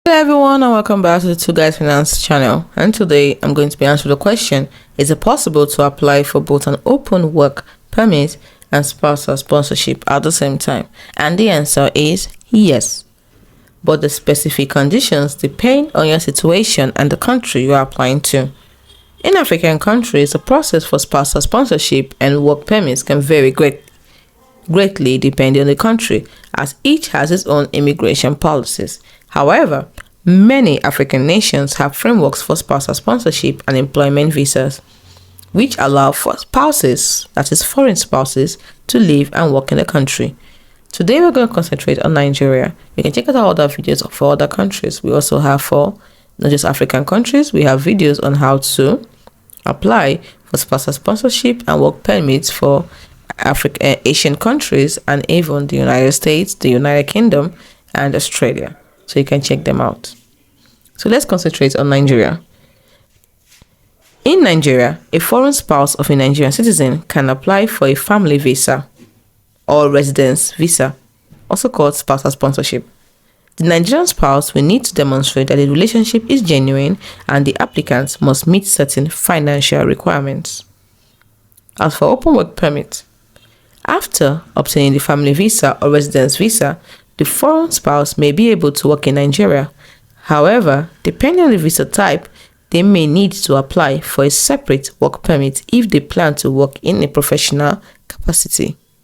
Hello everyone and welcome back to the Twoguysfinance channel, and today I'm going to be answering the question: is it possible to apply for both an open work permit and spousal sponsorship at the same time? And the answer is yes, but the specific conditions depend on your situation and the country you are applying to. In African countries, the process for spousal sponsorship and work permits can vary greatly depending on the country, as each has its own immigration policies. However, many African nations have frameworks for spousal sponsorship and employment visas, which allow for spouses, that is foreign spouses, to live and work in the country. Today we're going to concentrate on Nigeria. You can check out our other videos for other countries. We also have for not just African countries, we have videos on how to apply for spousal sponsorship and work permits for Asian countries and even the United States, the United Kingdom, and Australia. So you can check them out. So let's concentrate on Nigeria. In Nigeria, a foreign spouse of a Nigerian citizen can apply for a family visa or residence visa, also called spousal sponsorship. The Nigerian spouse will need to demonstrate that the relationship is genuine and the applicant must meet certain financial requirements. As for open work permit, after obtaining the family visa or residence visa, the foreign spouse may be able to work in Nigeria. However, depending on the visa type, they may need to apply for a separate work permit if they plan to work in a professional capacity.